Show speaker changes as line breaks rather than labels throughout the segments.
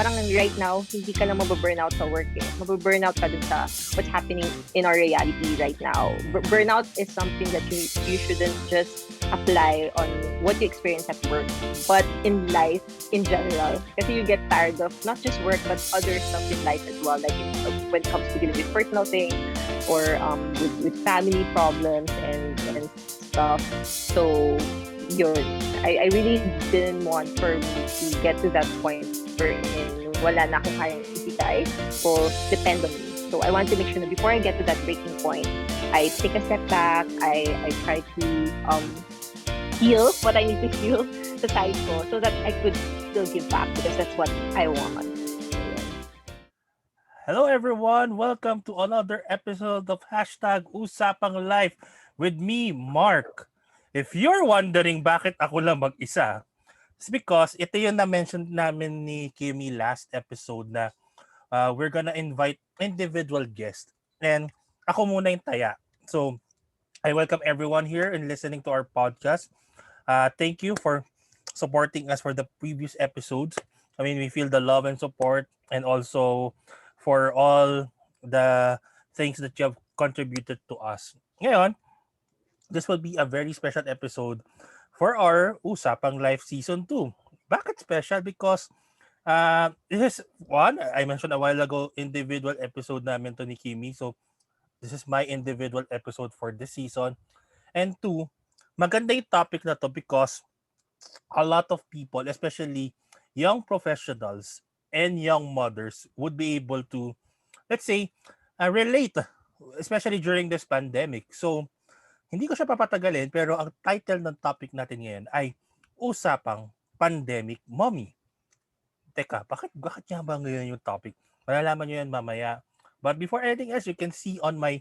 parang right now, hindi ka lang mababurnout sa work eh. Mababurnout ka dun sa what's happening in our reality right now. Burnout is something that you shouldn't just apply on what you experience at work, but in life in general. Kasi you get tired of not just work, but other stuff in life as well. Like when it comes to dealing with personal things or with family problems and stuff. So yun, I really didn't want for me to get to that point wherein wala na akong kayang isigay o depend on me. So I want to make sure that before I get to that breaking point, I take a step back, I try to heal what I need to heal sa side ko so that I could still give back because that's what I want.
Hello everyone! Welcome to another episode of Usapang Life with me, Mark. If you're wondering bakit ako lang mag-isa, it's because ito yung na-mention namin ni Kimi last episode na we're gonna invite individual guests. And ako muna yung taya. So, I welcome everyone here and listening to our podcast. Thank you for supporting us for the previous episodes. I mean, we feel the love and support and also for all the things that you have contributed to us. Ngayon, this will be a very special episode for our Usapang Life Season 2. Bakit special? Because this is one, I mentioned a while ago, individual episode namin to ni Kimi. So, this is my individual episode for this season. And two, maganda yung topic na to because a lot of people, especially young professionals and young mothers, would be able to, let's say, relate, especially during this pandemic. So, hindi ko siya papatagalin, pero ang title ng topic natin ngayon ay Usapang Pandemic Mommy. Teka, bakit nga ba ngayon yung topic? Malalaman nyo yan mamaya. But before anything else, you can see on my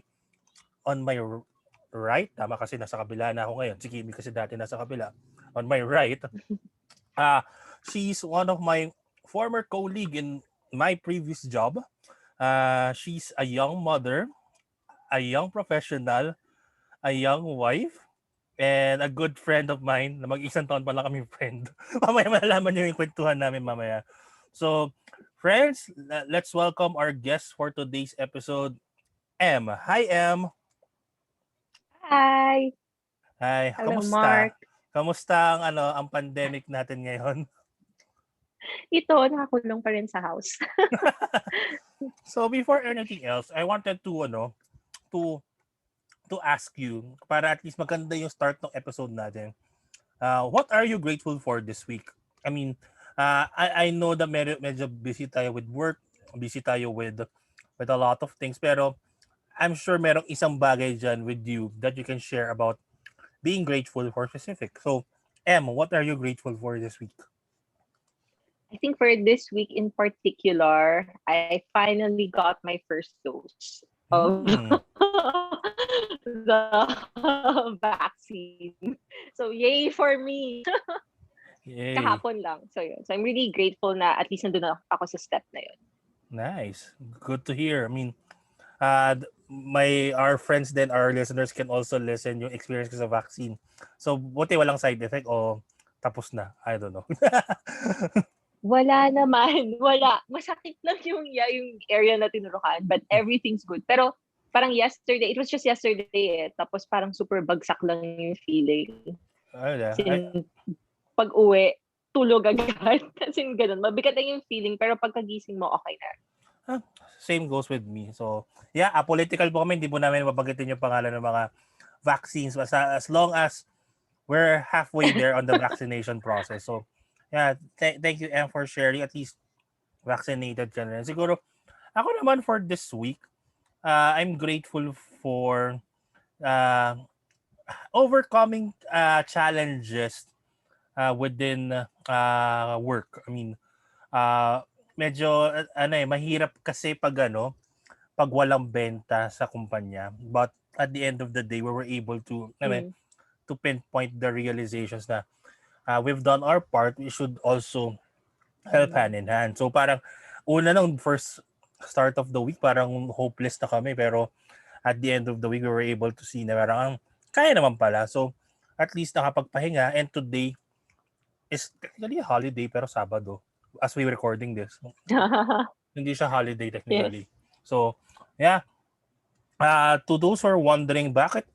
right, tama kasi nasa kabila na ako ngayon. Si Kimi kasi dati nasa kabila. On my right, she's one of my former colleague in my previous job. She's a young mother, a young professional, a young wife, and a good friend of mine na mag-isang taon pa lang kami friend. Mamaya malalaman nyo yung kwentuhan namin mamaya. So, friends, let's welcome our guest for today's episode, M. Hi, M.
Hi!
Hi,
Hello,
kamusta?
Mark.
Kamusta ang pandemic natin ngayon?
Ito, nakakulong pa rin sa house.
So, before anything else, I wanted to to ask you para at least maganda yung start ng episode natin. What are you grateful for this week? I mean, I know that medyo busy tayo with work, busy tayo with a lot of things, pero I'm sure merong isang bagay dyan with you that you can share about being grateful for specific. So, Em, what are you grateful for this week?
I think for this week in particular, I finally got my first dose of the vaccine. So, yay for me!
Yay.
Kahapon lang. So, yun. So, I'm really grateful na at least nandun ako sa step na yun.
Nice. Good to hear. I mean, our friends then, our listeners can also listen yung experience ko sa vaccine. So, buti walang side effect o tapos na. I don't know.
Wala naman. Wala. Masakit lang yung area na tinurukan. But everything's good. Pero parang yesterday, it was just yesterday eh. Tapos parang super bagsak lang yung feeling. Pag-uwi, tulog agad. Kasi ganun. Mabigat lang yung feeling. Pero pagkagising mo, okay na.
Same goes with me. So, yeah, apolitical po kami. Hindi po namin mabanggitin yung pangalan ng mga vaccines. Basta as long as we're halfway there on the vaccination process. So, yeah, thank you, Em, for sharing. At least vaccinated ka na rin. Siguro, ako naman for this week, I'm grateful for overcoming challenges within work. I mean, medyo mahirap kasi pag walang benta sa kumpanya. But at the end of the day, we were able to to pinpoint the realizations na we've done our part, we should also help hand in hand. So parang una nung first start of the week, parang hopeless na kami. Pero at the end of the week, we were able to see na parang kaya naman pala. So at least nakapagpahinga. And today is technically a holiday pero Sabado. as we recording this. Hindi siya holiday
Yes.
technically. So, yeah. To those who are wondering bakit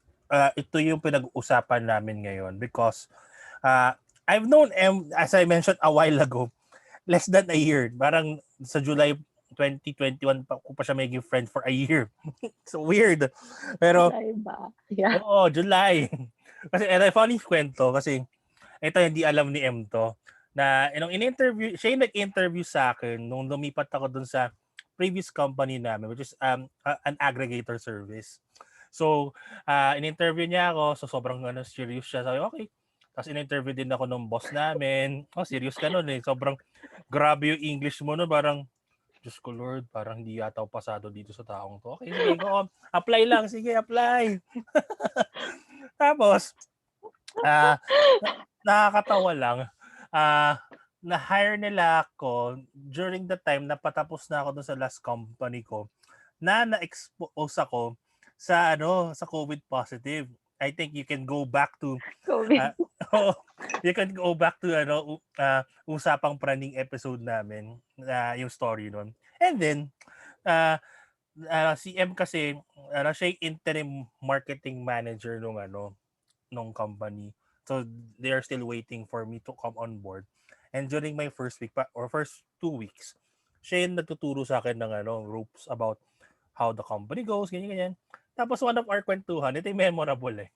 ito yung pinag-uusapan namin ngayon because uh, I've known as I mentioned a while ago, less than a year. Parang sa July 2021 pa ko pa siya maging friend for a year. So weird. Pero,
July ba? Yeah.
oo, July. Kasi, and I funny kwento kasi ito hindi alam ni M to na in-interview, siya yung nag-interview sa akin nung lumipat ako dun sa previous company namin which is an aggregator service. So, in-interview niya ako, so sobrang serious siya. Sabi, okay. Tapos in-interview din ako ng boss namin. Oh, serious ka nun eh. Sobrang grabe yung English mo nun. Parang, Diyos ko Lord, parang hindi yata ako pasado dito sa taong to. Okay, sige, go on. Apply lang. Sige, apply. Tapos, ah nakakatawa lang. Na-hire nila ako during the time na patapos na ako dun sa last company ko na na-expose ako sa COVID positive. I think you can go back to
COVID.
uh, you can go back to usapang praning episode namin yung story nun. And then uh, si M kasi siya yung interim marketing manager nung company. So they are still waiting for me to come on board. And during my first week or first 2 weeks, siya yung nagtuturo sa akin ng ropes about how the company goes, ganyan. Tapos one of our kwentuhan, ito yung memorable eh.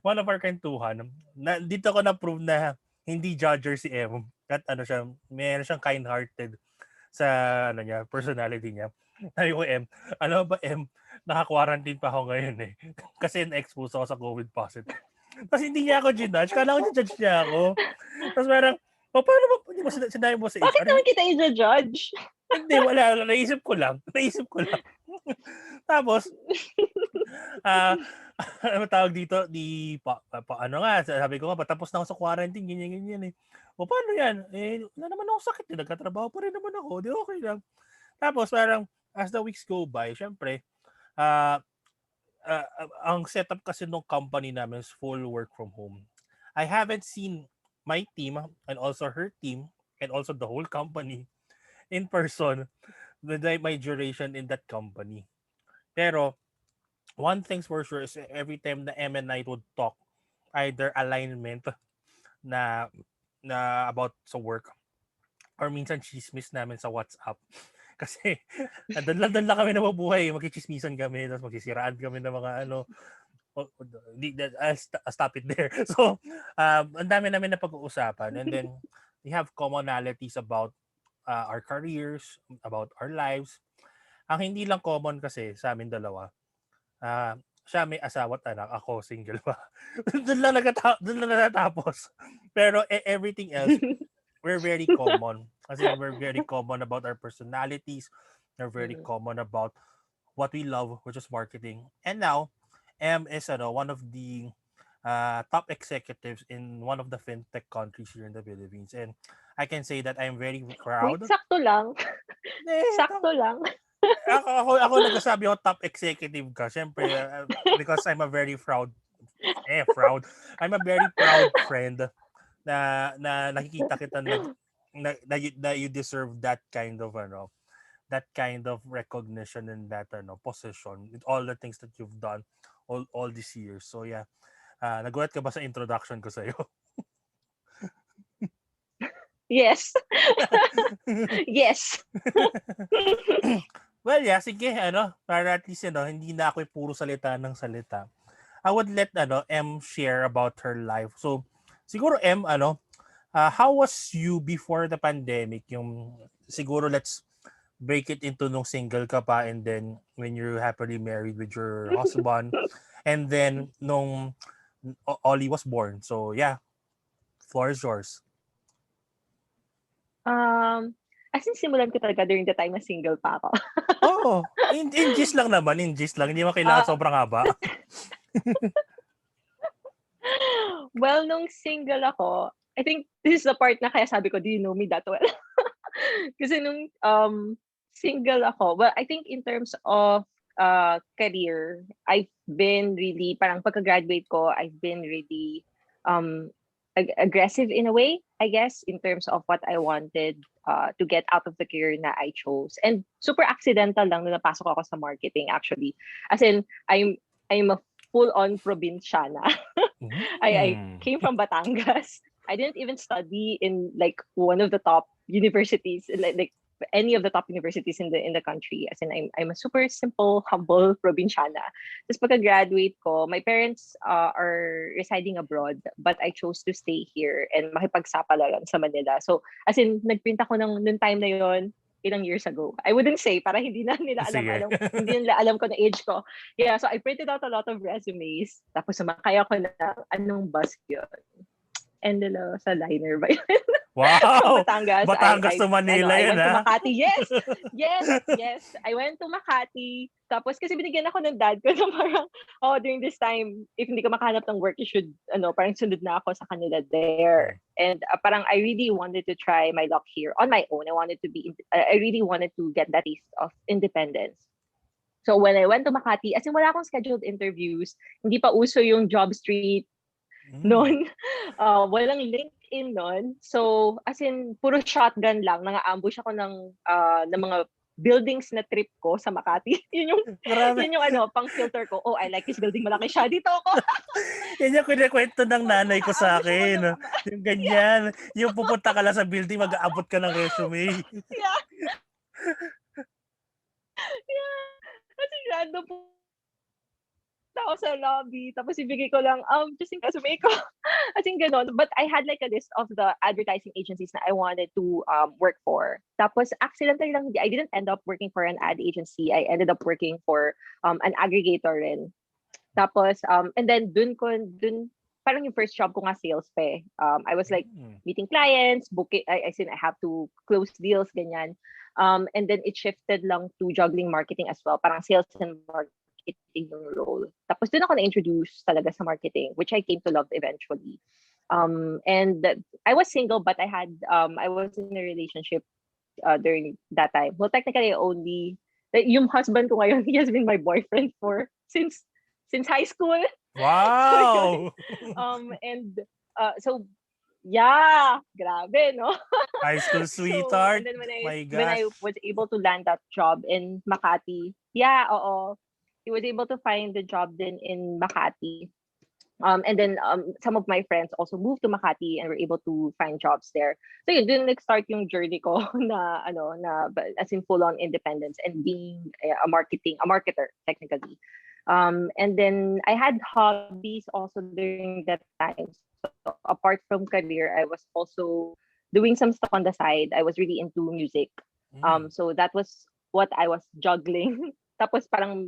One of our kwentuhan, dito ko na-prove na hindi judger si M. At meron siyang kind-hearted sa personality niya. Sabi ko, M, ba M, naka-quarantine pa ako ngayon eh. Kasi na-expose ako sa COVID positive. Tapos hindi niya ako ginudge. Kala ko judge niya ako. Tapos parang, paano ba, hindi mo sinabi mo sa
Bakit
HR?
naman kita i-judge?
Hindi, wala. Naisip ko lang. Tapos, ano tawag dito? Sabi ko nga, patapos na ako sa quarantine, ganyan eh. O paano yan? Wala naman ako sakit. Nagkatrabaho pa rin naman ako. Di okay lang. Tapos parang, as the weeks go by, syempre, uh, ang setup kasi ng company namin is full work from home. I haven't seen my team and also her team and also the whole company in person with my duration in that company. Pero one thing's for sure is every time the M and I would talk either alignment na about sa work or minsan chismis namin sa WhatsApp. Kasi doon lang kami nabubuhay, magchichismisan kami, tapos magsisiraan kami ng mga I'll stop it there. So, ang dami namin na pag-uusapan and then we have commonalities about our careers, about our lives. Ang hindi lang common kasi sa amin dalawa, siya may asawa at anak, ako single pa. Doon lang natatapos. Pero everything else, we're very common. Kasi we're very common about our personalities. We're very common about what we love, which is marketing. And now, M is one of the top executives in one of the fintech countries here in the Philippines. And I can say that I'm very
Wait,
proud.
sakto lang.
Eh,
Sakto lang.
ako nagsasabi ako top executive ka. Siyempre, because I'm a very proud. I'm a very proud friend na nakikita kita na you deserve that kind of recognition and that position with all the things that you've done all these years. So yeah, nagulat ka ba sa introduction ko sa iyo?
Yes. Yes.
Well, yeah, sige, para at least, hindi na ako puro salita ng salita. I would let, M share about her life. So, siguro, M, how was you before the pandemic? Siguro, let's break it into nung single ka pa and then when you're happily married with your husband and then nung Ollie was born. So, yeah, floor is yours.
As in, simulan ko talaga during the time na single pa ako.
Oo. In gist lang naman. In gist lang. Hindi mo kailangan sobrang haba.
Well, nung single ako, I think this is the part na kaya sabi ko, do you know me that well? Kasi nung single ako, well, I think in terms of career, I've been really, parang pagka-graduate ko, I've been really aggressive in a way, I guess, in terms of what I wanted to get out of the career na I chose. And super accidental lang na napasok ako sa marketing actually. As in, I'm a full-on probinsyana. I
Mm.
came from Batangas. I didn't even study in like one of the top universities, like any of the top universities in the country. As in, I'm a super simple, humble probinsyana. Tapos pagka-graduate ko, my parents are residing abroad, but I chose to stay here and makipagsapalaran sa Manila. So, as in, nagprint ako nung time na yon ilang years ago. I wouldn't say para hindi na nila
Sige.
hindi nila alam ko na age ko. Yeah, so I printed out a lot of resumes. Tapos sumakay ako na anong bus yun? Endelo sa liner ba yun? From
Wow!
Batangas.
Batangas to Manila
I
yan,
went to
ha?
Makati. Yes! Yes! I went to Makati. Tapos kasi binigyan ako ng dad ko na parang, during this time, if hindi ka makahanap ng work, you should, parang sunod na ako sa kanila there. And parang I really wanted to try my luck here on my own. I really wanted to get that taste of independence. So when I went to Makati, as in wala akong scheduled interviews, hindi pa uso yung job street noon. Walang LinkedIn noon. So, as in, puro shotgun lang. Nang-ambush ako ng mga buildings na trip ko sa Makati. yun
Grabe.
yung pang filter ko. Oh, I like this building. Malaki siya. Dito ako.
Yan yung kinikwento ng nanay ko sa akin. Yung ganyan. Yung pupunta ka lang sa building, mag-aabot ka ng resume.
Yeah. Kasi random po ako sa lobby, tapos ibigay ko lang, just in resume ko. As in ganon. But I had like a list of the advertising agencies na I wanted to work for. Tapos accidentally lang, I didn't end up working for an ad agency. I ended up working for an aggregator rin. Tapos, and then dun parang yung first job ko nga sales pa eh. I was like meeting clients, booking, I have to close deals, ganyan. And then it shifted lang to juggling marketing as well. Parang sales and marketing yung role. Tapos dun ako na-introduce talaga sa marketing, which I came to love eventually. And I was single, but I was in a relationship during that time. Well, technically, yung husband ko ngayon, he has been my boyfriend since high school.
Wow!
So yeah, grabe, no?
High school sweetheart.
And then when
gosh.
I was able to land that job in Makati, he was able to find the job then in Makati. And then some of my friends also moved to Makati and were able to find jobs there. So yun, dun nag-start yung journey ko na as in full-on independence and being a marketer technically. And then I had hobbies also during that time. So apart from career, I was also doing some stuff on the side. I was really into music. So that was what I was juggling. Tapos parang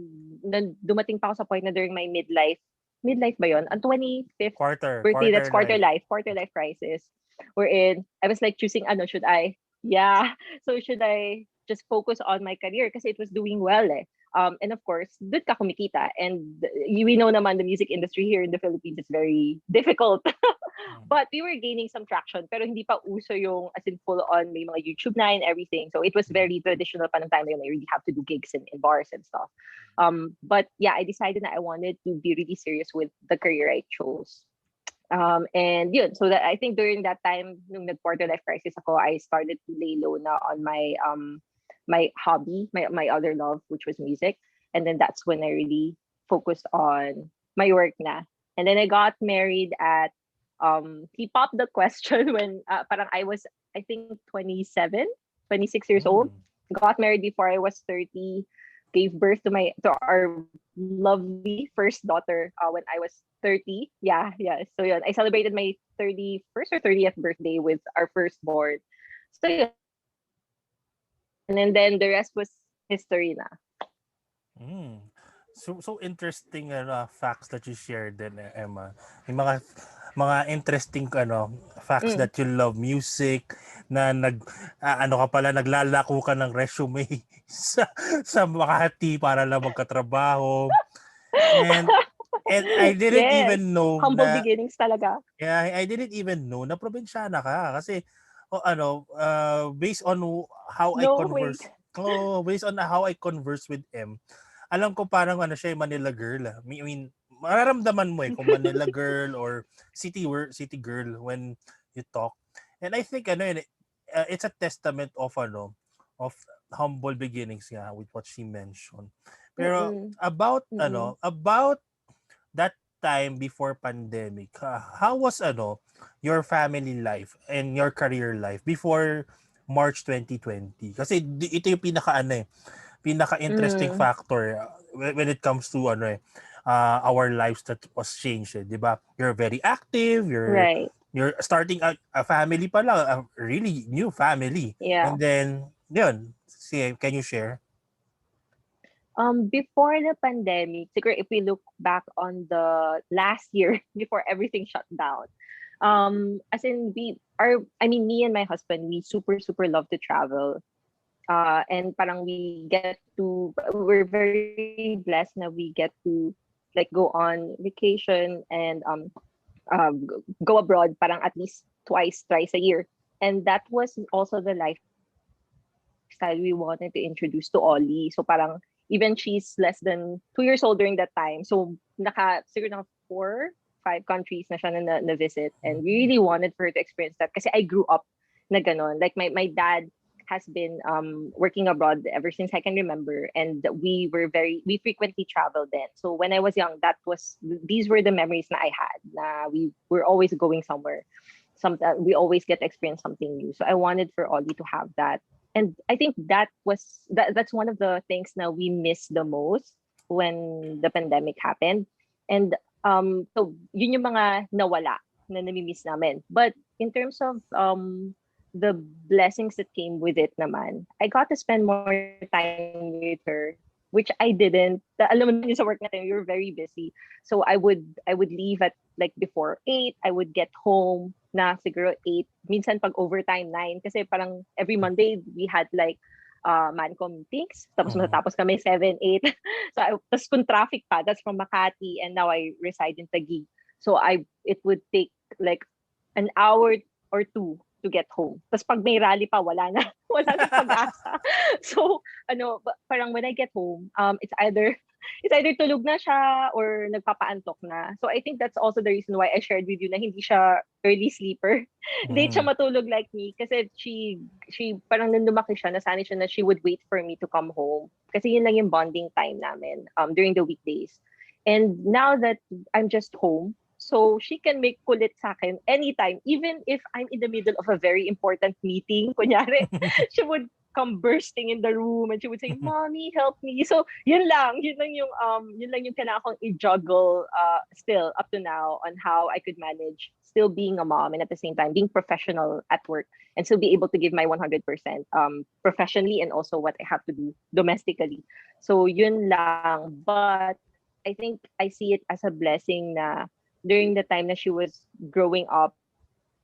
dumating pa ako sa point na during my midlife ba yun? Ang 25th birthday, that's quarter life crisis. Wherein I was like choosing should I? Yeah. So should I just focus on my career kasi it was doing well eh. And of course, doon ka kumikita. And we know naman the music industry here in the Philippines is very difficult. But we were gaining some traction. Pero hindi pa uso yung as in full on, may mga YouTube na and everything. So it was very traditional pa ng time na yun. I really have to do gigs in bars and stuff. But yeah, I decided that I wanted to be really serious with the career I chose. And yun, so that I think during that time, nung nag-quarter life crisis ako, I started to lay low na on my my hobby, my other love, which was music. And then that's when I really focused on my work na. And then I got married at, he popped the question when parang I was, I think, 26 years old. Got married before I was 30. Gave birth to our lovely first daughter when I was 30. Yeah. So yun, I celebrated my 31st or 30th birthday with our firstborn. So yun. And then the rest was history na.
So interesting facts that you shared then, Emma. Yung mga interesting facts that you love music na naglalako ka ng resume sa Makati para lang magkatrabaho. And I didn't even know
humble beginnings talaga.
Yeah, I didn't even know na probinsyana ka kasi based on how I converse. Based on how I converse with M, alam ko parang siya Manila girl. I mean, mararamdaman mo kung Manila girl or city girl when you talk. And I think it's a testament of of humble beginnings nga with what she mentioned. Pero
Mm-mm.
about
Mm-mm.
about that time before pandemic, how was your family life and your career life before March 2020? Kasi ito yung pinaka-interesting
Mm.
factor when it comes to our lives that was changed, 'di ba? You're very active,
Right.
you're starting a family pa lang, a really new family.
Yeah.
And then yun, sige, can you share?
Before the pandemic, siguro if we look back on the last year before everything shut down, as in me and my husband, we super love to travel. And parang we're very blessed na we get to like go on vacation and go abroad parang at least thrice a year. And that was also the lifestyle we wanted to introduce to Ollie. So parang even she's less than 2 years old during that time. So siguro naka 4, 5 countries na siya na visit. And we really wanted for her to experience that. Kasi I grew up na ganon. Like my dad has been working abroad ever since I can remember, and we frequently traveled then. So when I was young, these were the memories na I had. Na we were always going somewhere. We always get to experience something new. So I wanted for Ollie to have that, and I think that's one of the things now we miss the most when the pandemic happened. And so yun yung mga nawala na nami-miss namin. But in terms of the blessings that came with it naman, I got to spend more time with her, which I didn't. Alam mo naman yung sa work natin, we were very busy. So I would leave at like before 8. I would get home na siguro 8. Minsan pag overtime 9 kasi parang every Monday we had like Mancom meetings. Tapos
Mhm.
matatapos kami 7, 8. Tapos kung traffic pa, that's from Makati and now I reside in Taguig. So it would take like an hour or two to get home. Tapos pag may rally pa, wala na. Wala na pag-asa. So, parang when I get home, it's either tulog na siya or nagpapaantok na. So I think that's also the reason why I shared with you na hindi siya early sleeper. Hindi siya
Mhm.
matulog like me kasi she parang nung lumaki siya, nasanay siya na she would wait for me to come home. Kasi yun lang yung bonding time namin during the weekdays. And now that I'm just home, so she can make kulit sa akin anytime, even if I'm in the middle of a very important meeting, kunyari, she would come bursting in the room and she would say, "Mommy, help me." So, yun lang yung kailangan kong i-juggle still up to now on how I could manage still being a mom and at the same time being professional at work and still be able to give my 100% professionally and also what I have to do domestically. So, yun lang. But I think I see it as a blessing na during the time na she was growing up,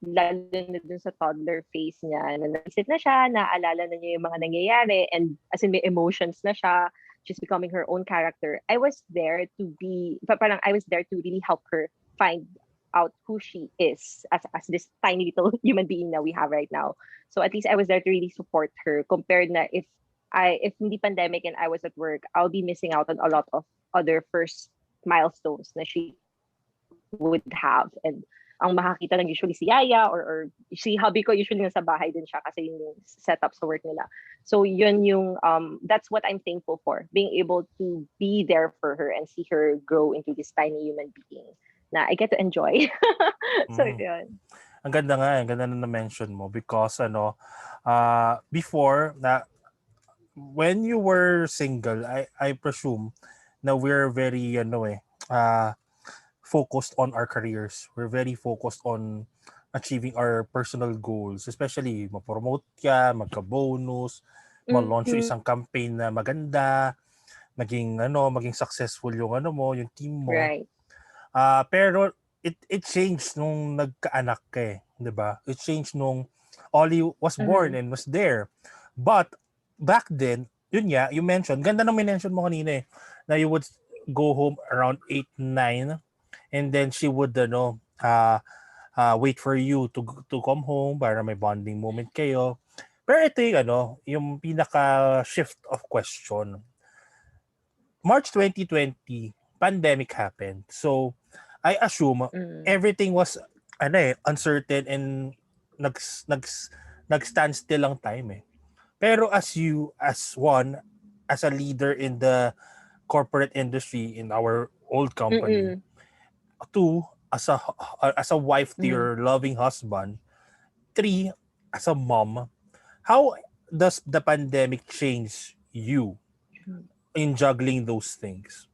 lalo na dun sa toddler phase niya, na naisip na siya, naalala na niya yung mga nangyayari, and as in may emotions na siya, she's becoming her own character. I was there to really help her find out who she is as this tiny little human being that we have right now. So at least I was there to really support her compared na if hindi pandemic and I was at work, I'll be missing out on a lot of other first milestones na she would have. And ang makakita lang usually si Yaya or si hubby ko usually nasa bahay din siya kasi yun yung setup sa work nila. So yun that's what I'm thankful for, being able to be there for her and see her grow into this tiny human being na I get to enjoy. So
Mm.
yun.
Ang ganda na na-mention mo because before na when you were single, I presume na we're very focused on our careers. We're very focused on achieving our personal goals, especially ma-promote ka, magka-bonus, ma-launch yung
Mm-hmm.
isang campaign na maganda, maging successful yung yung team mo.
Right.
Pero it changed nung nagkaanak ka 'di ba? It changed nung Ollie was born
Mm-hmm.
and was there. But back then, yun nga, you mentioned, ganda nang mention mo kanina na you would go home around 8, 9 and then she would wait for you to come home para may bonding moment kayo. Pero ito yung pinaka shift of question. March 2020, pandemic happened. So I assume
Mm.
everything was uncertain and nags nags nag-stand still lang time eh. Pero as you as one as a leader in the corporate industry in our old company,
Mm.
two as a wife to
Mm.
your loving husband, three as a mom, how does the pandemic change you in juggling those things?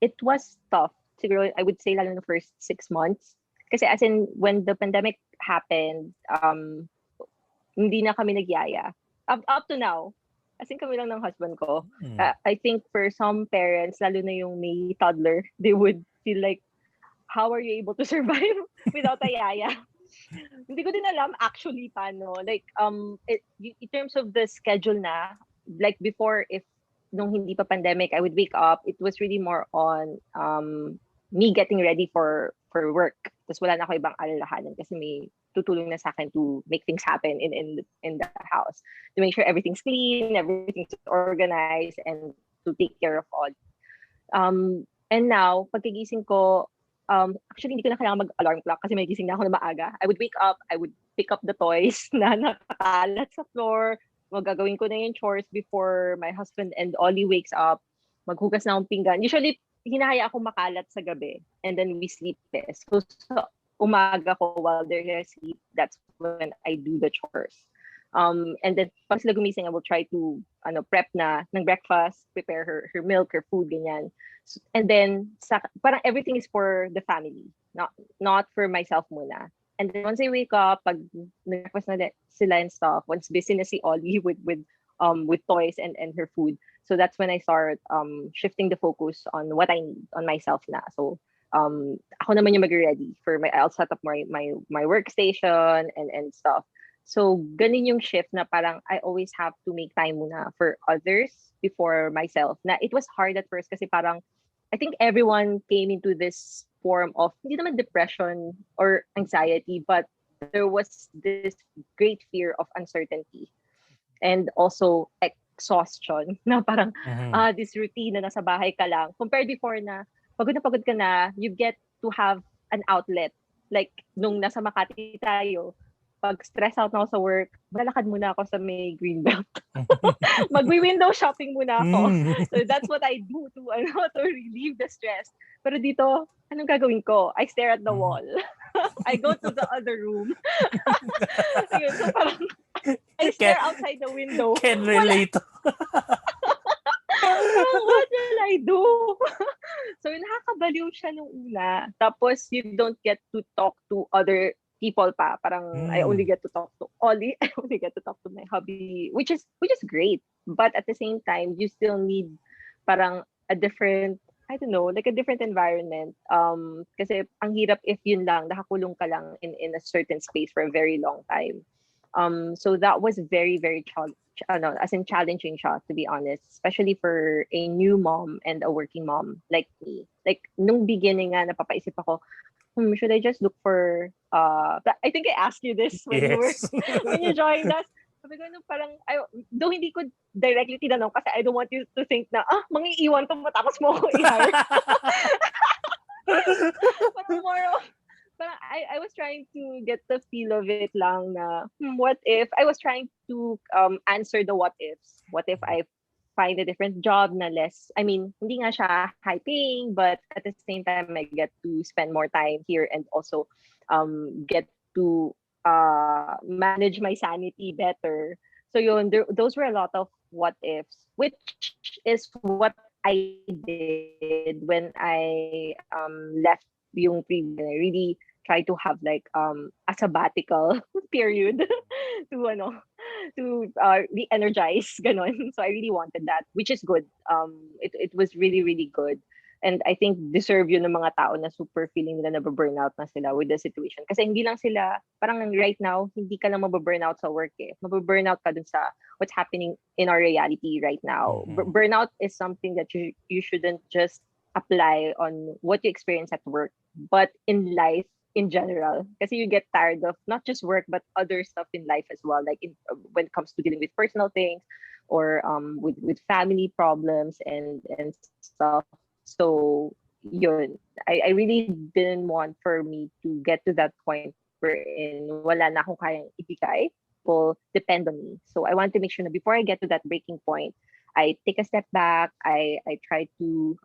It was tough. Siguro, I would say lalo na first 6 months. Kasi as in, when the pandemic happened, hindi na kami nagyaya. Up to now, as in kami lang ng husband ko.
Hmm.
I think for some parents, lalo na yung may toddler, they would feel like, how are you able to survive without a yaya? Hindi ko din alam actually paano. Like, in terms of the schedule na, like before, if nung hindi pa pandemic, I would wake up, it was really more on me getting ready for work. Tapos wala na ako ibang alalahanan kasi may tutulong na sa akin to make things happen in the house. To make sure everything's clean, everything's organized, and to take care of all. And now, pagkagising ko, actually, hindi ko na kailangan mag-alarm clock kasi may gising na ako na maaga. I would wake up, I would pick up the toys na nakakalat sa floor. Magagawin ko na yung chores before my husband and Ollie wakes up. Maghugas na akong pinggan. Usually, hinahaya ako makalat sa gabi. And then we sleep eh. So, sa umaga ko while they're asleep, that's when I do the chores. And then, pag sila gumising, I will try to prep na ng breakfast, prepare her milk, her food, ganyan. And then parang everything is for the family, not for myself muna. And then once I wake up, pag breakfast na sila and stuff, once busy na si Ollie with toys and her food, so that's when I start shifting the focus on what I need on myself na. So ako naman yung mag-ready for I'll set up my workstation and stuff. So ganun yung shift na parang I always have to make time muna for others before myself. Na it was hard at first kasi parang I think everyone came into this form of hindi naman depression or anxiety, but there was this great fear of uncertainty and also exhaustion na parang
Mhm.
this routine na nasa bahay ka lang compared before na pagod ka na, you get to have an outlet. Like nung nasa Makati tayo, pag stress out na ako sa work, malalakad muna ako sa may Greenbelt. Magwi-window shopping muna ako.
Mm.
So that's what I do to relieve the stress. Pero dito, anong gagawin ko? I stare at the wall. I go to the other room. Ayun, so parang I
Can,
stare outside the window.
can relate.
What will I do? So nakakabaliw siya nung una. Tapos you don't get to talk to other people pa. Parang I only get to talk to Ollie. I only get to talk to my hubby, which is great. But at the same time, you still need parang a different, I don't know, like a different environment. Kasi ang hirap if yun lang, nakakulong ka lang in a certain space for a very long time. So that was very, very as in challenging siya, to be honest, especially for a new mom and a working mom like me. Like nung beginning nga napapaisip ako, should I just look for I think I asked you this when
Yes.
when you joined us. Sabi ko, parang, though hindi ko directly tinanong kasi I don't want you to think na, mangiiwan to matapos mo ako i-hire. Parang more of, parang I was trying to get the feel of it lang na, what if, I was trying to answer the what ifs. What if I find a different job na less, I mean, hindi nga siya high paying, but at the same time, I get to spend more time here and also get to manage my sanity better. So yun, those were a lot of what ifs, which is what I did when I left yung previous. I really try to have like a sabbatical period to re-energize ganon. So I really wanted that, which is good. It was really, really good. And I think deserve yun ng mga tao na super feeling nila na burnout na sila with the situation. Kasi hindi lang sila, parang right now, hindi ka lang mababurnout sa work eh. Mababurnout ka dun sa what's happening in our reality right now.
Mhm.
Burnout is something that you shouldn't just apply on what you experience at work, but in life in general. Kasi you get tired of not just work, but other stuff in life as well. Like when it comes to dealing with personal things, or with family problems and stuff. So yun, I really didn't want for me to get to that point wherein wala na akong kayang ibigay. People depend on me. So I want to make sure na before I get to that breaking point, I take a step back. I try to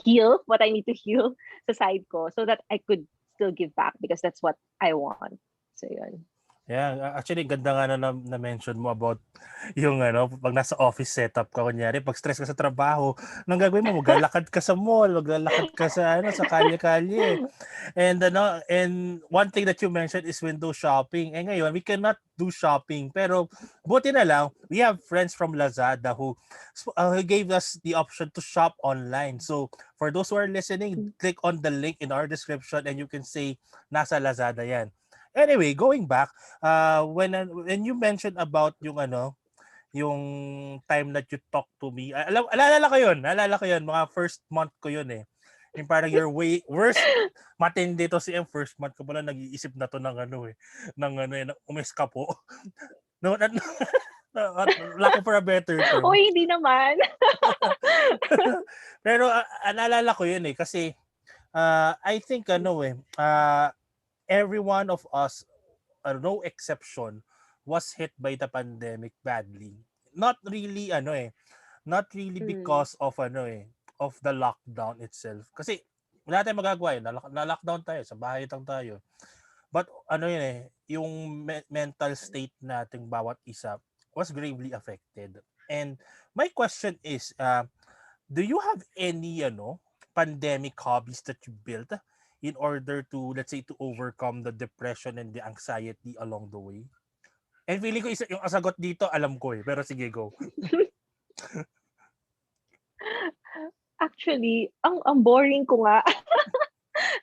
heal what I need to heal sa side ko so that I could still give back because that's what I want. So yun.
Yeah, actually ganda nga na mention mo about yung ano, pag nasa office setup ka kunyari, pag stress ka sa trabaho, nang gagawin mo, maglalakad ka sa mall, maglalakad ka sa ano, sa kalye-kalye. And one thing that you mentioned is window shopping. Eh ngayon, we cannot do shopping. Pero buti na lang, we have friends from Lazada who gave us the option to shop online. So for those who are listening, click on the link in our description and you can say nasa Lazada yan. Anyway, going back, when you mentioned about yung ano, yung time that you talk to me, alala ko yun, mga first month ko yun eh. Yung parang your way, worst, matindi to si M, first month ko pala nag-iisip na to ng ano eh, ng ano eh, umeska po. No, lack for a better term.
Oy, hindi naman.
Pero naalala ko yun eh, kasi I think ano eh, every one of us, no exception, was hit by the pandemic badly. Not really ano eh, not really because of ano eh, of the lockdown itself. Kasi wala tayong magagawa eh, na-lockdown tayo, sa bahay lang tayo. But ano yun eh, yung mental state nating bawat isa was gravely affected. And my question is, do you have any pandemic hobbies that you built in order to, let's say, to overcome the depression and the anxiety along the way? And feeling ko yung sagot dito, alam ko eh. Pero sige, go.
Actually, ang boring ko nga.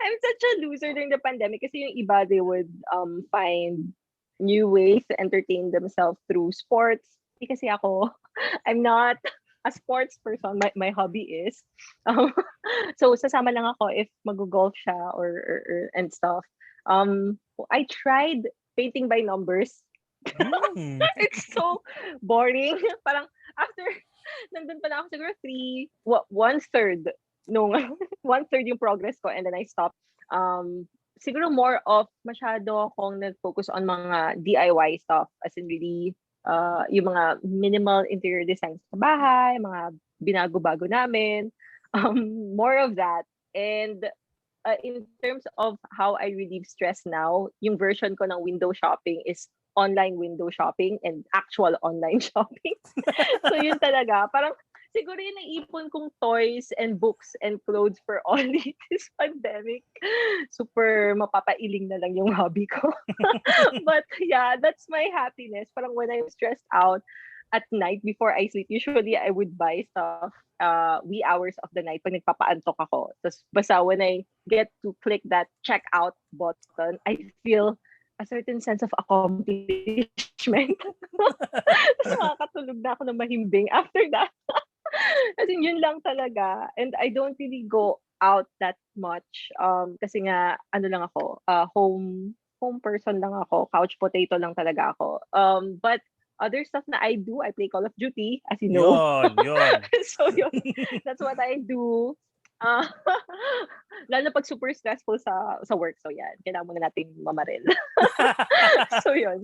I'm such a loser during the pandemic kasi yung iba, they would find new ways to entertain themselves through sports. Hindi kasi ako, I'm not a sports person. My hobby is. Um, so, sasama lang ako if mag-golf siya or and stuff. I tried painting by numbers. It's so boring. Parang after, nandun pa lang ako siguro one third nung one third yung progress ko and then I stopped. Siguro more of masyado akong nag-focus on mga DIY stuff as in really yung mga minimal interior designs sa bahay, mga binago-bago namin. More of that. And in terms of how I relieve stress now, yung version ko ng window shopping is online window shopping and actual online shopping. So yun talaga, parang siguro yung naipon kong toys and books and clothes for all this pandemic. Super mapapailing na lang yung hobby ko. But yeah, that's my happiness. Parang when I'm stressed out at night before I sleep, usually I would buy stuff wee hours of the night pag nagpapaantok ako. Tapos basta when I get to click that checkout button, I feel a certain sense of accomplishment. Tapos makakatulog na ako ng mahimbing after that. As in, yun lang talaga. And I don't really go out that much. Kasi nga, ano lang ako, home person lang ako. Couch potato lang talaga ako. But other stuff na I do, I play Call of Duty, as you know.
Yun.
So yun, that's what I do. Uh, lalo pag super stressful sa work. So yan, kailangan muna natin mamaril. So yun.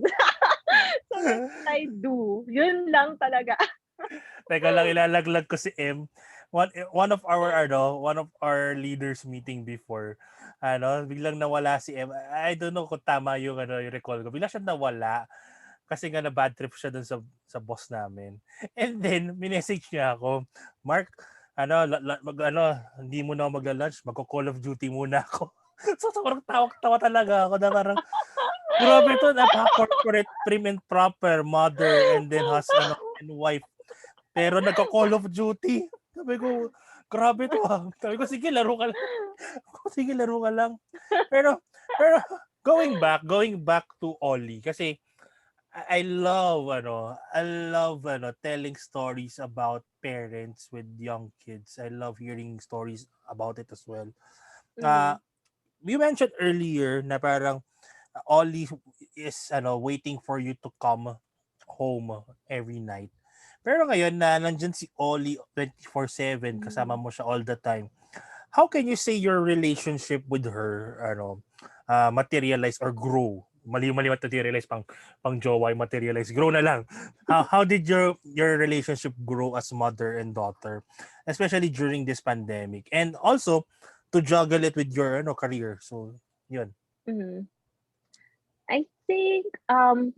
So that's what I do. Yun lang talaga.
Teka lang, ilalaglag ko si M. One of our leaders meeting before, biglang nawala si M. I don't know kung tama yung yung recall ko. Bigla siya nawala kasi nga na bad trip siya dun sa boss namin. And then minessage niya ako, Mark, hindi mo na ako magla-lunch, magko-Call of Duty muna ako. So parang tawa talaga ako na parang grabe to, napaka-corporate, prim and proper mother and then husband and wife. Pero nagko-Call of Duty. Sabi ko, grabe to ah. Sabi ko, sige, laro ka lang. Sige, laro ka lang. Pero going back to Ollie kasi I love telling stories about parents with young kids. I love hearing stories about it as well. You mentioned earlier na parang Ollie is waiting for you to come home every night. Pero ngayon na nandyan si Ollie 24/7, kasama mo siya all the time. How can you say your relationship with her materialize or grow? Mali materialize pang jowa yung materialize. Grow na lang. How did your relationship grow as mother and daughter, especially during this pandemic? And also to juggle it with your career. So, yun.
Mhm. I think,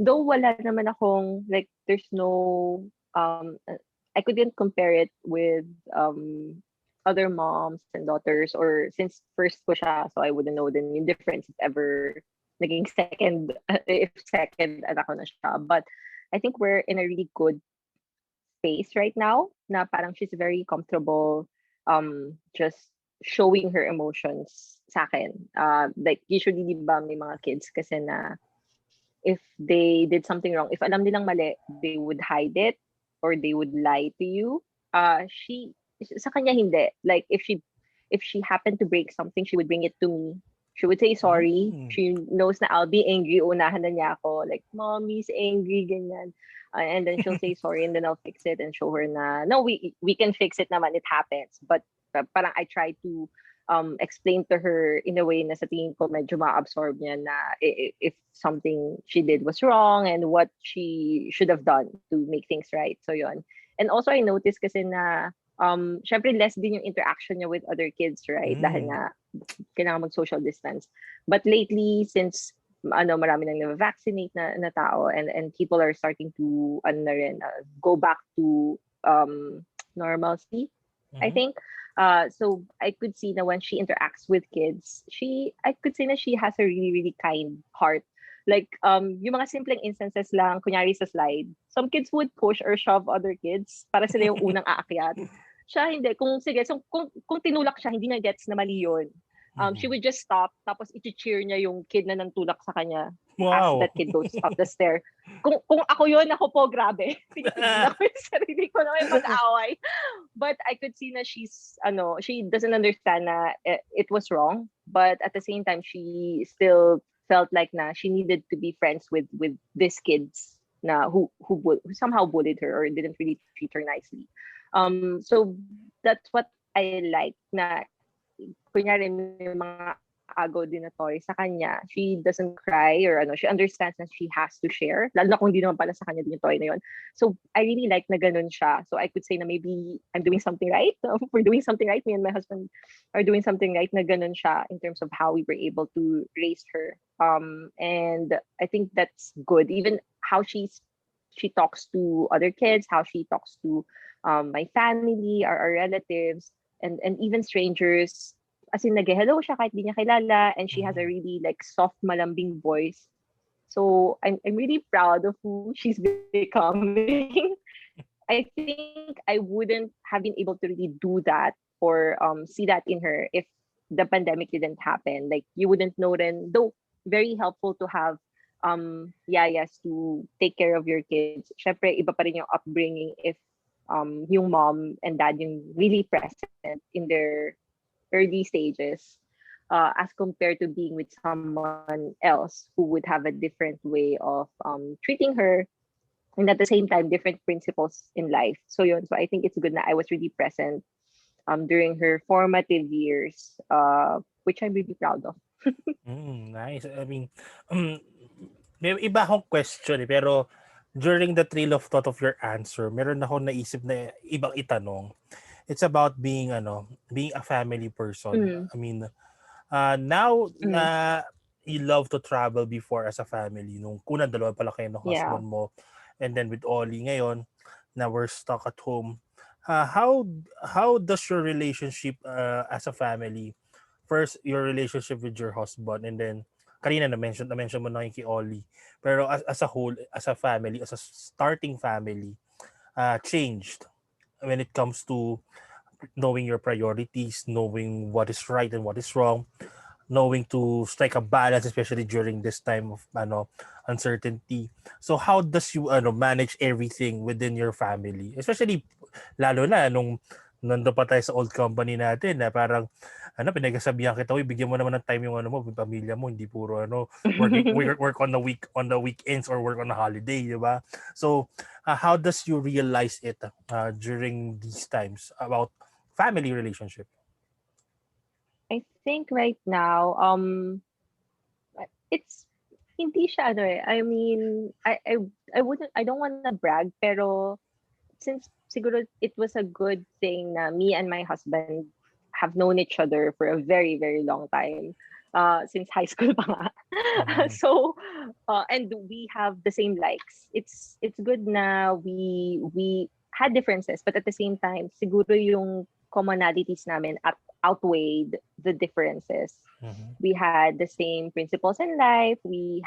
though wala naman akong, like, there's no, I couldn't compare it with other moms and daughters, or since first ko siya, so I wouldn't know then yung difference if ever naging second, if second anak ko na siya. But I think we're in a really good space right now na parang she's very comfortable just showing her emotions sa akin. Like usually 'di ba may mga kids kasi na if they did something wrong, if alam nilang mali, they would hide it or they would lie to you. She sa kanya hindi. Like if she happened to break something, she would bring it to me. She would say sorry.
Mm.
She knows na I'll be angry. Unahan na niya ako. Like, mommy's angry, ganyan. And then she'll say sorry and then I'll fix it and show her na, no, we can fix it naman. It happens. But parang I try to explain to her in a way na sa tingin ko medyo ma-absorb niya na if something she did was wrong and what she should have done to make things right. So yun. And also I noticed kasi na syempre less din yung interaction niya with other kids, right? Dahil
Mm.
nga kailangan mag-social distance. But lately, since marami nang na-vaccinate na tao and people are starting to go back to normalcy, I
Mhm.
think. So I could see that when she interacts with kids, I could see that she has a really, really kind heart. Like, yung mga simpleng instances lang, kunyari sa slide, some kids would push or shove other kids para sila yung unang aakyat. Siya hindi. Sige, so kung tinulak siya, hindi niya gets na mali yun. She
Mhm.
would just stop, tapos i-cheer niya yung kid na nantulak sa kanya as
Wow.
that kid goes up the stair. Kung ako yun, ako po, grabe. Tinitignan ko yung sarili ko na may mag-away. But I could see na she doesn't understand na it was wrong. But at the same time, she still felt like na she needed to be friends with these kids na who somehow bullied her or didn't really treat her nicely. So that's what I like na kunyari may mga agaw din na toy sa kanya, she doesn't cry or she understands that she has to share. Lalo na kung hindi naman pala sa kanya din yung toy na yun. So, I really like na ganun siya. So, I could say na maybe I'm doing something right. We're doing something right. Me and my husband are doing something right na ganun siya in terms of how we were able to raise her. And I think that's good. Even how she talks to other kids, how she talks to my family, our relatives, and even strangers. As in, nag-hello siya kahit di niya kilala, and she has a
Mhm.
really like soft, malambing voice. So I'm really proud of who she's becoming. I think I wouldn't have been able to really do that or see that in her if the pandemic didn't happen. Like you wouldn't know then, though very helpful to have yayas to take care of your kids. Syempre, iba pa rin yung upbringing if yung mom and dad yung really present in their early stages as compared to being with someone else who would have a different way of treating her and at the same time different principles in life. So yun, so I think it's good na I was really present during her formative years, which I'm really proud of.
Nice. I mean, um, may iba akong question pero during the trail of thought of your answer, meron ako naisip na ibang itanong. It's about being a family person.
Mm,
I mean, now
mm,
na you love to travel before as a family, nung kuna dalawa pala kayo ng
yeah.
husband mo, and then with Ollie ngayon, na we're stuck at home. How does your relationship as a family, first your relationship with your husband, and then kanina na mention mo na yung kay Ollie, pero as a whole, as a family, as a starting family, changed when it comes to knowing your priorities, knowing what is right and what is wrong, knowing to strike a balance, especially during this time of uncertainty. So how does you manage everything within your family, especially lalo na nandun pa tayo sa old company natin na parang pinagsasabihan kita, uy, bigyan mo naman ng time yung mo, yung pamilya mo, hindi puro work on the weekends or work on a holiday, di ba? So, how does you realize it during these times about family relationship?
I think right now, it's hindi siya ano eh. I mean, I don't wanna brag, pero since siguro it was a good thing na me and my husband have known each other for a very, very long time. Since high school pa nga.
Mm.
So, and we have the same likes. It's good na we had differences, but at the same time, siguro yung commonalities namin outweighed the differences.
Mhm.
We had the same principles in life. We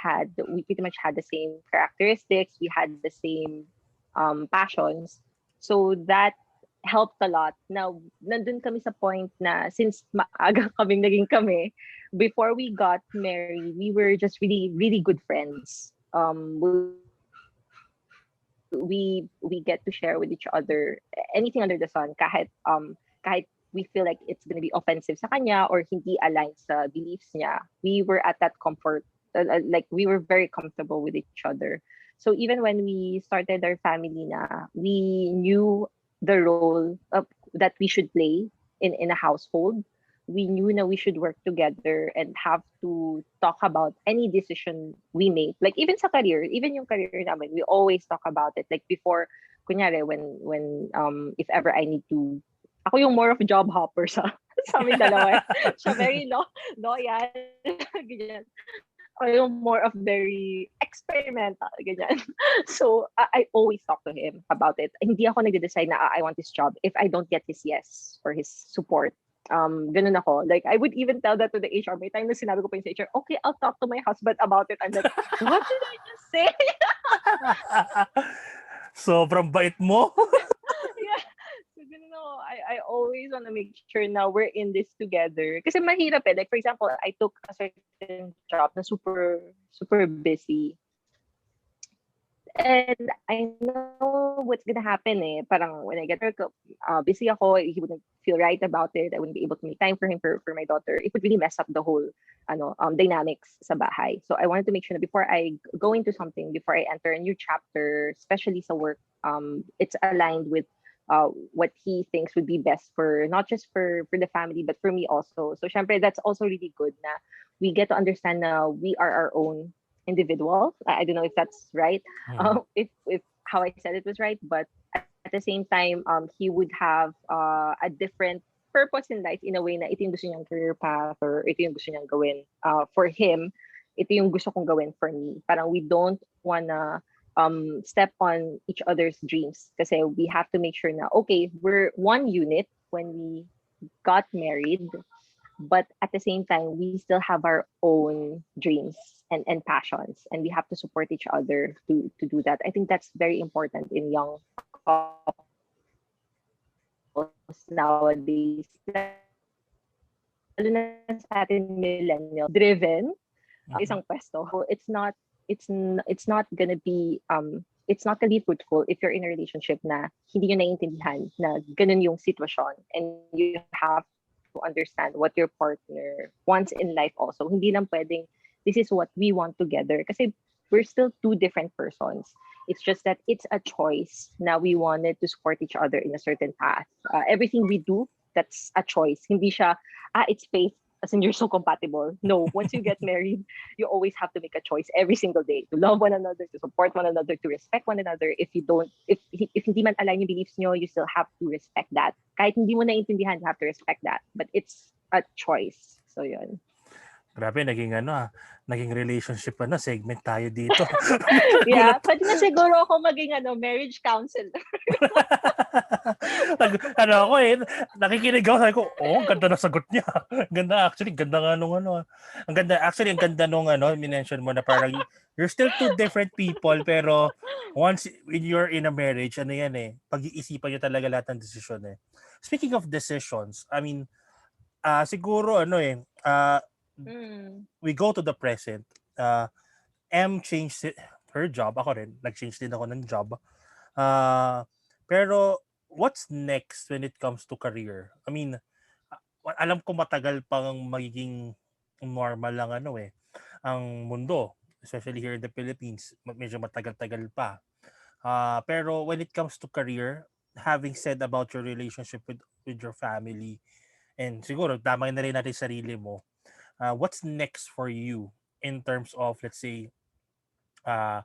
pretty much had the same characteristics. We had the same passions. So that helped a lot. Now, nandun kami sa point na since maaga kaming naging kami, before we got married, we were just really, really good friends. We get to share with each other anything under the sun, kahit we feel like it's gonna be offensive sa kanya or hindi aligned sa beliefs niya. We were at that comfort, like we were very comfortable with each other. So even when we started our family na, we knew the role that we should play in a household. We knew na we should work together and have to talk about any decision we make. Like even sa career, even yung career namin, we always talk about it. Like before, kunyari, when if ever I need to, ako yung more of job hopper sa sa amin dalawa. Siya very loyal, ganyan. Ako yung more of very experimental, ganyan. So, I always talk to him about it. Hindi ako nagde-decide na I want this job if I don't get his yes or his support. Ganun ako. Like, I would even tell that to the HR. May time na sinabi ko pa yung sa HR, okay, I'll talk to my husband about it. I'm like, what did I just say?
Sobrang bait mo.
Yeah. So, ganun ako. I always want to make sure na we're in this together. Kasi mahirap eh. Like, for example, I took a certain job na super, super busy. And I know what's gonna happen eh. Parang when I get work, busy ako, he wouldn't feel right about it. I wouldn't be able to make time for him, for my daughter. It would really mess up the whole dynamics sa bahay. So I wanted to make sure that before I go into something, before I enter a new chapter, especially sa work, it's aligned with what he thinks would be best for not just for the family but for me also. So syempre that's also really good na we get to understand na we are our own individual. I don't know if that's right. If how I said it was right, but at the same time, he would have a different purpose in life in a way na ito yung gusto niyang career path or ito yung gusto niyang gawin. For him, ito yung gusto kong gawin for me. Parang we don't wanna step on each other's dreams kasi we have to make sure na, okay, we're one unit when we got married, but at the same time, we still have our own dreams and passions, and we have to support each other to do that. I think that's very important in young couples nowadays. Lalo na sa atin millennial driven isang pwesto. So it's not gonna be fruitful if you're in a relationship na hindi nyo naiintindihan na ganun yung sitwasyon and you have to understand what your partner wants in life also. Hindi lang pwedeng this is what we want together kasi we're still two different persons. It's just that it's a choice na we wanted to support each other in a certain path. Everything we do, that's a choice. Hindi siya, it's faith as in you're so compatible. No, once you get married, you always have to make a choice every single day to love one another, to support one another, to respect one another. If hindi man align yung beliefs nyo, you still have to respect that. Kahit hindi mo naiintindihan, you have to respect that. But it's a choice. So yun.
Grabe, naging relationship segment tayo dito.
Yeah, pwede na siguro ako maging marriage counselor.
Ako nakikinig ako, sabi ko, ang ganda na sagot niya. Ganda nga nung Ang ganda nung minention mo na parang you're still two different people pero once when you're in a marriage, pag-iisipan niyo talaga lahat ng desisyon eh. Speaking of decisions, I mean, siguro we go to the present. M changed her job. Ako rin, nag-change din ako ng job. Pero what's next when it comes to career? I mean, alam ko matagal pang magiging normal lang ang mundo, especially here in the Philippines. Medyo matagal-tagal pa. Pero when it comes to career, having said about your relationship with your family, and siguro tama na rin natin sarili mo, what's next for you in terms of, let's say, uh,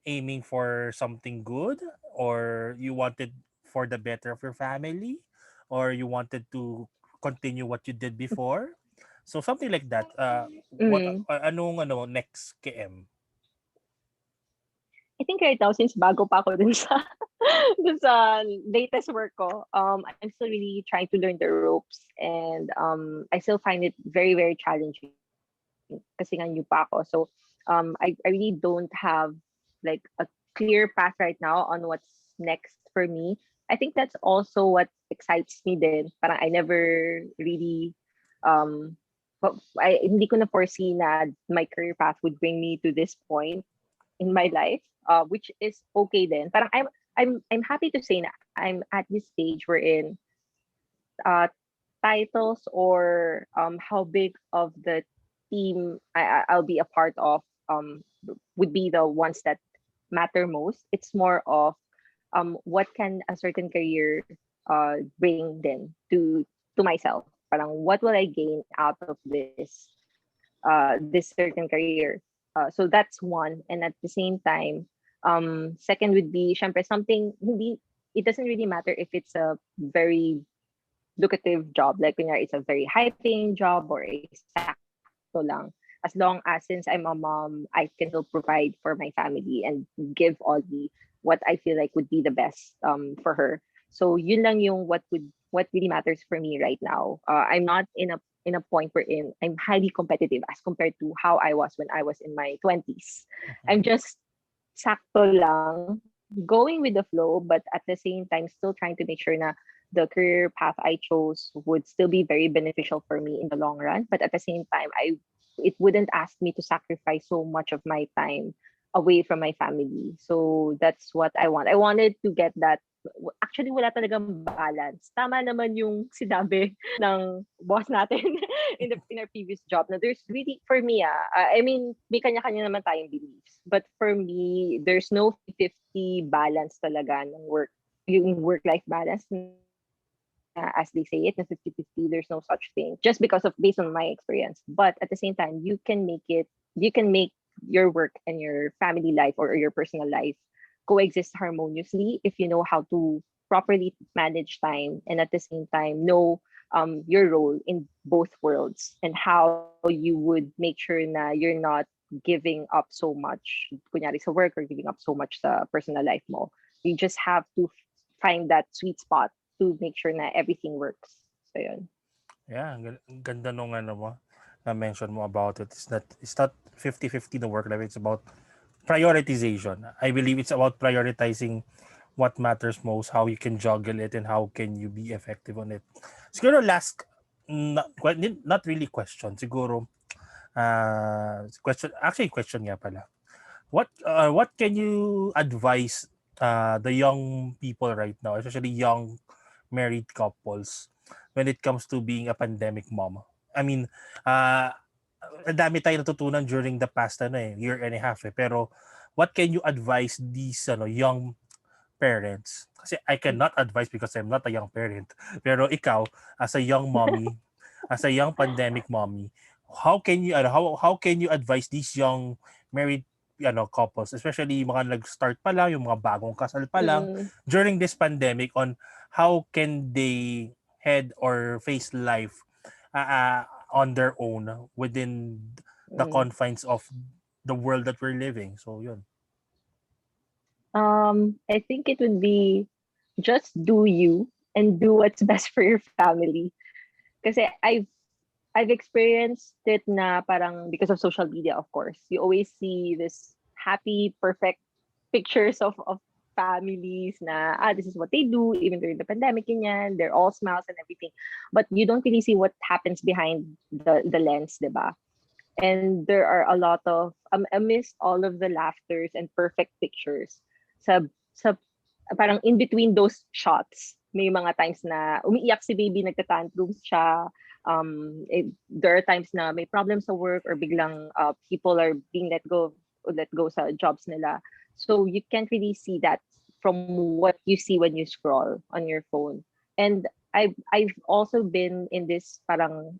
aiming for something good, or you wanted for the better of your family, or you wanted to continue what you did before, so something like that. What
Mm.
anong next KM?
I think right now, since bago pa ako dun sa dun sa latest work ko, I'm still really trying to learn the ropes, and I still find it very, very challenging kasi nga new pa ako. So I really don't have like a clear path right now on what's next for me. I think that's also what excites me din. Parang I never really um hindi ko na foresee na my career path would bring me to this point in my life, which is okay then. Parang I'm happy to say na I'm at this stage wherein uh, titles or how big of the team I'll be a part of would be the ones that matter most. It's more of what can a certain career bring then to myself. Parang what will I gain out of this certain career? So that's one, and at the same time, second would be syempre something hindi. It doesn't really matter if it's a very lucrative job. Like kunyari, it's a very high paying job or a sakto lang. As long as since I'm a mom, I can still provide for my family and give all the what I feel like would be the best for her. So yun lang yung what really matters for me right now. I'm not in a point wherein I'm highly competitive as compared to how I was when I was in my 20s. I'm just sakto lang, going with the flow, but at the same time, still trying to make sure na the career path I chose would still be very beneficial for me in the long run. But at the same time, it wouldn't ask me to sacrifice so much of my time away from my family. So that's what I want. I wanted to get that. Actually, wala talagang balance. Tama naman yung sinabi ng boss natin in our previous job na there's really, for me, I mean, may kanya-kanya naman tayong beliefs. But for me, there's no 50 balance talaga ng work, yung work-life balance as they say it, na 50-50, there's no such thing. Just because of based on my experience. But at the same time, you can make your work and your family life or your personal life coexist harmoniously if you know how to properly manage time and at the same time know your role in both worlds and how you would make sure na you're not giving up so much kunyari sa work or giving up so much sa personal life mo. You just have to find that sweet spot to make sure na everything works. So yun.
Yeah, ganda nung mo na mention mo about it. It's not 50-50 the work life. It's about prioritization. I believe it's about prioritizing what matters most, how you can juggle it, and how can you be effective on it. Siguro last, not really question. Siguro, question nga pala. What can you advise the young people right now, especially young married couples, when it comes to being a pandemic mom? I mean, ang dami tayo natutunan during the past year and a half pero what can you advise these young parents? Kasi I cannot advise because I'm not a young parent. Pero ikaw, as a young mommy, as a young pandemic mommy, how can you how can you advise these young married couples, especially yung mga nag-start pa lang, yung mga bagong kasal pa lang,
Mm,
during this pandemic on how can they head or face life on their own within the
mm.
confines of the world that we're living. So yun.
I think it would be just do you and do what's best for your family. Kasi I've experienced it na parang because of social media, of course. You always see this happy, perfect pictures of families na, this is what they do, even during the pandemic, ganyan. They're all smiles and everything. But you don't really see what happens behind the lens, diba? And there are a lot of, amidst all of the laughters and perfect pictures, sa, sa, parang in between those shots, may mga times na umiiyak si baby, nagtatantrums siya. There are times na may problems sa work or biglang people are being let go sa jobs nila. So you can't really see that from what you see when you scroll on your phone. And I've also been in this parang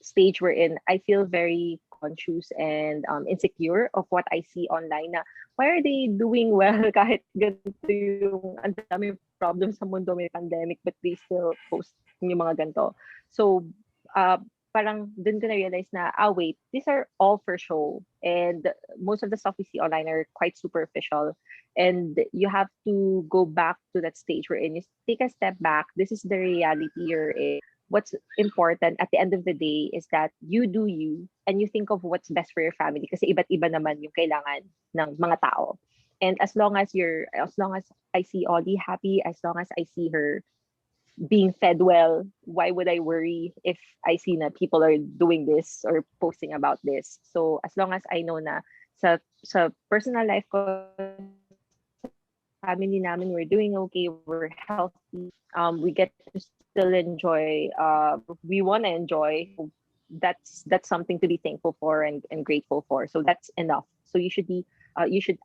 stage wherein I feel very conscious and insecure of what I see online na why are they doing well kahit ganito yung ang daming problems sa mundo, may pandemic, but they still post yung mga ganito. So, uh, parang dun ko na-realize na, wait, these are all for show. And most of the stuff we see online are quite superficial. And you have to go back to that stage wherein you take a step back. This is the reality you're in. What's important at the end of the day is that you do you and you think of what's best for your family kasi iba't iba naman yung kailangan ng mga tao. And as long as I see Audie happy, as long as I see her being fed well, why would I worry if I see na people are doing this or posting about this? So as long as I know na sa personal life ko, family namin, we're doing okay, we're healthy, we get to still enjoy, we want to enjoy. That's something to be thankful for and grateful for. So that's enough. So you should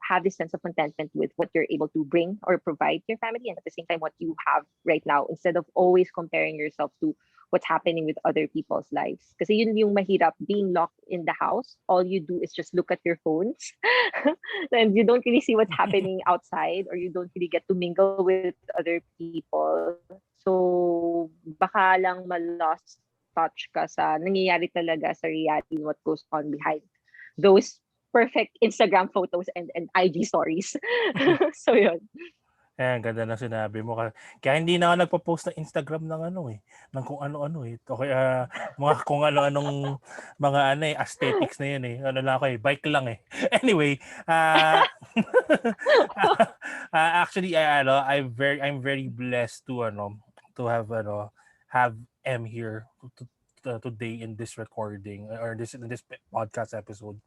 have this sense of contentment with what you're able to bring or provide to your family, and at the same time what you have right now, instead of always comparing yourself to what's happening with other people's lives. Kasi yun yung mahirap, being locked in the house. All you do is just look at your phones and you don't really see what's happening outside, or you don't really get to mingle with other people. So baka lang ma-lost touch ka sa nangyayari talaga sa reality, what goes on behind those perfect Instagram photos and IG stories. So yun.
Ang ganda na sinabi mo. Kaya hindi na ako nagpo-post ng Instagram ng ng kung ano-ano eh. O kaya mga kung ano-anong mga aesthetics na yun eh. Ano lang ako bike lang eh. Anyway, actually I'm very blessed to have M here today in this recording or in this podcast episode.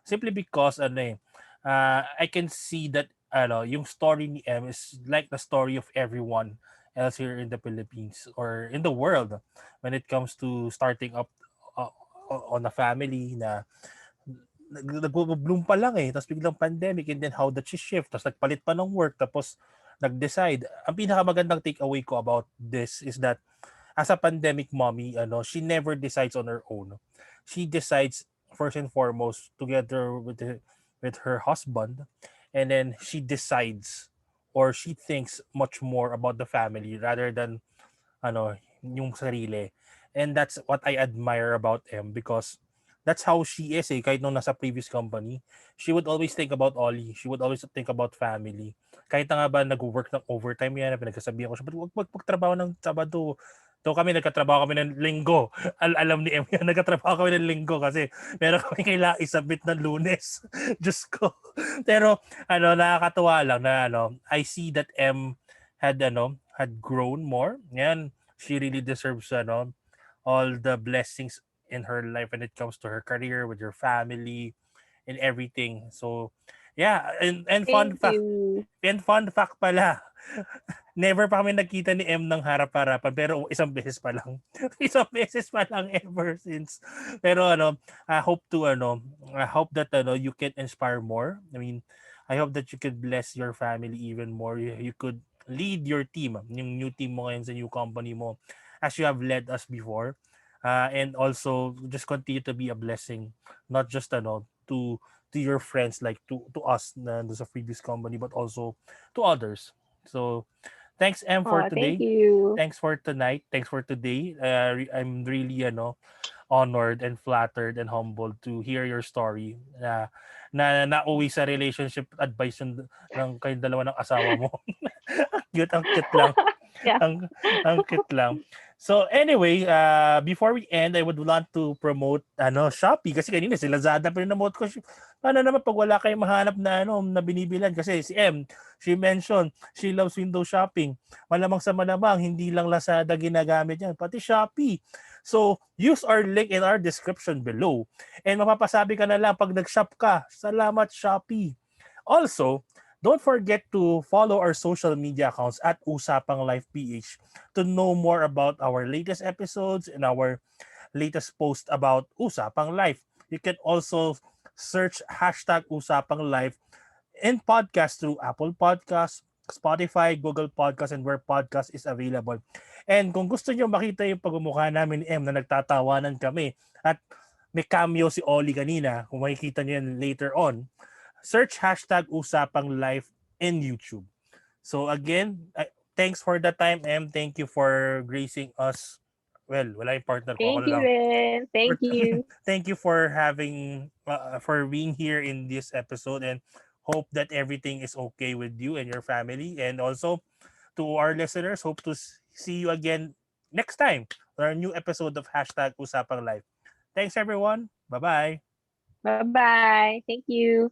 Simply because I can see that yung story ni M is like the story of everyone else here in the Philippines or in the world when it comes to starting up uh, on a family na nag-bloom pa lang tapos biglang pandemic, and then how that she shift, tapos nagpalit pa ng work, tapos nag-decide. Ang pinakamagandang takeaway ko about this is that as a pandemic mommy, she never decides on her own. She decides first and foremost together with her husband, and then she decides or she thinks much more about the family rather than yung sarili. And that's what I admire about em, because that's how she is kahit nung nasa previous company, she would always think about Ollie, she would always think about family. Kahit na nga ba nag-work ng overtime yan, pinagsasabihan ko siya, ba't wag magtrabaho ng Sabado? So kami nagkatrabaho kami ng Linggo. Alam ni Em yan, nagkatrabaho kami ng Linggo kasi meron kami kailangan isabit ng Lunes. Diyos ko. Pero nakakatuwa lang na I see that M had grown more. Yan, she really deserves all the blessings in her life when it comes to her career, with her family, and everything. So yeah, and
Thank you.
fun fact pala, never pa kami nagkita ni M ng harap-harapan, pero isang beses pa lang. Isang beses pa lang ever since. Pero I hope that you can inspire more. I mean, I hope that you could bless your family even more. You could lead your team, yung new team mo ngayon sa new company mo, as you have led us before. And also just continue to be a blessing, not just to your friends, like to us na sa previous company, but also to others. So thanks M for
Thank
today.
you.
Thanks for tonight. Thanks for today. I'm really honored and flattered and humbled to hear your story na nauwi sa relationship advice ng kayong dalawa ng asawa mo. Ang cute lang.
Yeah.
ang cute lang. So anyway, before we end, I would want to promote Shopee, kasi kanina si Lazada pa rin na-promote ko. Paano naman pag wala kayong mahanap na na binibilan, kasi si M, she mentioned she loves window shopping. Malamang sa malamang hindi lang Lazada ginagamit yan, pati Shopee. So use our link in our description below and mapapasabi ka na lang pag nag-shop ka. Salamat Shopee. Also, Don't forget to follow our social media accounts at Usapang Life PH to know more about our latest episodes and our latest post about Usapang Life. You can also search hashtag Usapang Life in podcast through Apple Podcasts, Spotify, Google Podcasts, and where podcast is available. And kung gusto nyo makita yung pagmumukha namin ni M na nagtatawanan kami at may cameo si Oli kanina, kung makikita nyo yan later on, search hashtag Usapang Life in YouTube. So again, thanks for the time, M. Thank you for gracing us. Well, wala yung partner ko. Ako
Thank
na
you,
lang.
Ren. Thank you.
Thank you for for being here in this episode, and hope that everything is okay with you and your family. And also to our listeners, hope to see you again next time on our new episode of hashtag Usapang Life. Thanks everyone. Bye-bye.
Bye-bye. Thank you.